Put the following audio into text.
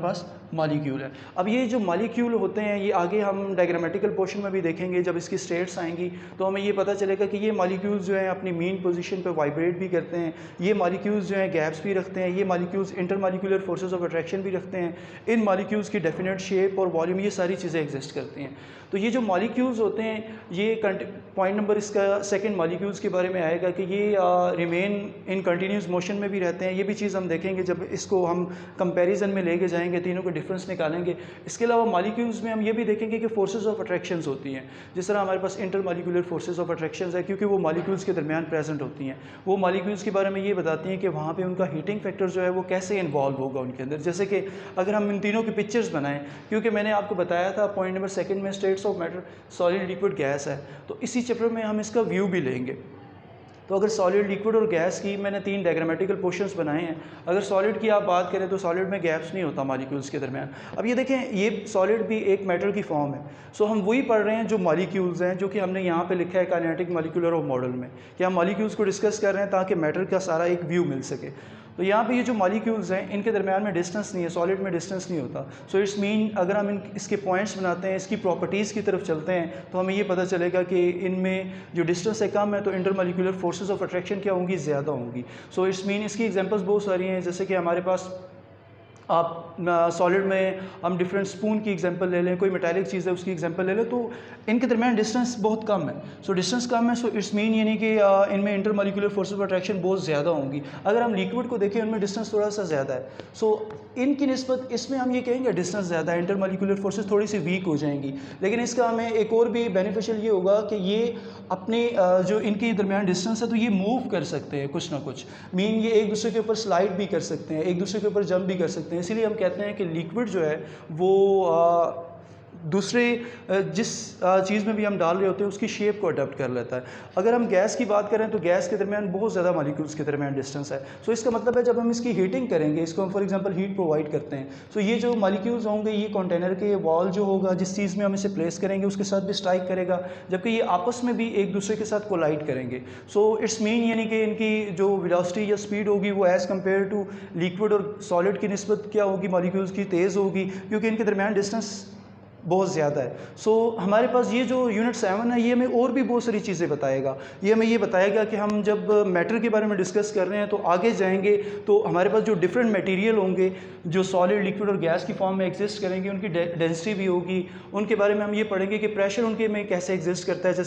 पास molecule है। अब ये जो मॉलिक्यूल होते हैं ये आगे हम डायग्रामेटिकल पोर्शन में भी देखेंगे, जब इसकी स्टेट्स आएंगी तो हमें ये पता चलेगा कि ये मॉलिक्यूल्स जो हैं अपनी मीन पोजीशन पे वाइब्रेट भी करते हैं, ये मॉलिक्यूल्स जो हैं गैप्स भी रखते हैं, ये molecules intermolecular forces of attraction भी रखते हैं, इन मॉलिक्यूल्स की डेफिनेट शेप और वॉल्यूम ये सारी चीज़ें एग्जिस्ट करती हैं। तो ये जो मॉलिक्यूल्स होते हैं ये पॉइंट नंबर इसका सेकंड मॉलिक्यूल्स के बारे में आएगा कि ये रिमेन इन कंटिन्यूस मोशन में भी रहते हैं। ये भी चीज़ हम देखेंगे जब इसको हम कंपैरिजन में लेके जाएंगे, तीनों के डिफरेंस निकालेंगे। इसके अलावा मॉलिक्यूल्स में हम ये भी देखेंगे कि फोर्सेस ऑफ अट्रैक्शंस होती हैं। जिस तरह हमारे पास इंटरमॉलिक्यूलर फोर्सेस ऑफ अट्रैक्शंस है क्योंकि वो मॉलिक्यूल्स के दरमियान प्रेजेंट होती हैं। वो मॉलिक्यूल्स के बारे में ये बताती हैं कि वहाँ पे उनका हीटिंग फैक्टर जो है वो कैसे इन्वॉल्व होगा उनके अंदर। जैसे कि अगर हम इन तीनों की पिक्चर्स बनाएं, क्योंकि मैंने आपको बताया था पॉइंट नंबर सेकंड में states of matter solid liquid gas है, तो इसी चैप्टर में हम इसका व्यू भी लेंगे। तो अगर सॉलिड लिक्विड और गैस की मैंने 3 डायग्रामेटिकल पोर्शंस बनाए हैं। अगर सॉलिड की आप बात करें तो सॉलिड में गैप्स नहीं होता मॉलिक्यूल्स के दरमियान। अब ये देखें ये सॉलिड भी एक मैटर की फॉर्म है। सो हम वही पढ़ रहे हैं जो मॉलिक्यूल्स हैं, जो कि हमने यहाँ पे लिखा है काइनेटिक मॉलिक्यूलर और मॉडल में, कि हम मॉलिक्यूल्स को डिस्कस कर रहे हैं ताकि मैटर का सारा एक व्यू मिल सके। तो यहाँ पे ये जो मॉलिक्यूल्स हैं इनके दरमियान में डिस्टेंस नहीं है, सॉलिड में डिस्टेंस नहीं होता। सो इट्स मीन अगर हम इसके पॉइंट्स बनाते हैं, इसकी प्रॉपर्टीज़ की तरफ चलते हैं, तो हमें ये पता चलेगा कि इनमें जो डिस्टेंस है कम है तो इंटरमॉलिक्यूलर फोर्सेस ऑफ अट्रैक्शन क्या होंगी, ज़्यादा होंगी। सो इट्स मीन इसकी एग्जांपल्स बहुत सारी हैं। जैसे कि हमारे पास आप सॉलिड में हम डिफरेंट स्पून की एग्जांपल ले लें, कोई मेटालिक चीज़ है उसकी एग्जांपल ले लें, तो इनके दरमियान डिस्टेंस बहुत कम है। सो डिस्टेंस कम है, सो इट्स मीन यानी कि इनमें इंटरमॉलिक्यूलर फोर्सेस ऑफ अट्रैक्शन बहुत ज़्यादा होंगी। अगर हम लिक्विड को देखें उनमें डिस्टेंस थोड़ा सा ज़्यादा है। सो इनकी निस्बत इसमें हम ये कहेंगे डिस्टेंस ज़्यादा है, इंटरमॉलिक्यूलर फोर्सेस थोड़ी सी वीक हो जाएंगी। लेकिन इसका हमें एक और भी बेनिफिशियल ये होगा कि ये अपने जो इनके दरमियान डिस्टेंस है तो ये मूव कर सकते हैं कुछ ना कुछ। मीन ये एक दूसरे के ऊपर स्लाइड भी कर सकते हैं, एक दूसरे के ऊपर जंप भी कर सकते हैं। इसीलिए हम कहते हैं कि लिक्विड जो है वो दूसरे जिस चीज़ में भी हम डाल रहे होते हैं उसकी शेप को अडॉप्ट कर लेता है। अगर हम गैस की बात करें तो गैस के दरमियान बहुत ज़्यादा मॉलिक्यूल्स के दरमियान डिस्टेंस है। सो इसका मतलब है जब हम इसकी हीटिंग करेंगे, इसको हम फॉर एग्जांपल हीट प्रोवाइड करते हैं, तो ये जो मॉलिक्यूल्स होंगे ये कंटेनर के वॉल जो होगा जिस चीज़ में हम इसे प्लेस करेंगे उसके साथ भी स्ट्राइक करेगा, जबकि ये आपस में भी एक दूसरे के साथ कोलाइड करेंगे। सो इट्स मीन यानी कि इनकी जो वेलोसिटी या स्पीड होगी वो एज़ कम्पेयर टू लिक्विड और सॉलिड की निस्बत क्या होगी, मॉलिक्यूल्स की तेज़ होगी, क्योंकि इनके दरमियान डिस्टेंस बहुत ज़्यादा है। सो हमारे पास ये जो यूनिट 7 है ये हमें और भी बहुत सारी चीज़ें बताएगा। ये हमें ये बताएगा कि हम जब मैटर के बारे में डिस्कस कर रहे हैं तो आगे जाएंगे तो हमारे पास जो डिफरेंट मटेरियल होंगे जो सॉलिड लिक्विड और गैस की फॉर्म में एग्जिस्ट करेंगे, उनकी डेंसिटी भी होगी, उनके बारे में हम ये पढ़ेंगे कि प्रेशर उनके में कैसे एग्जिस्ट करता है। जैसे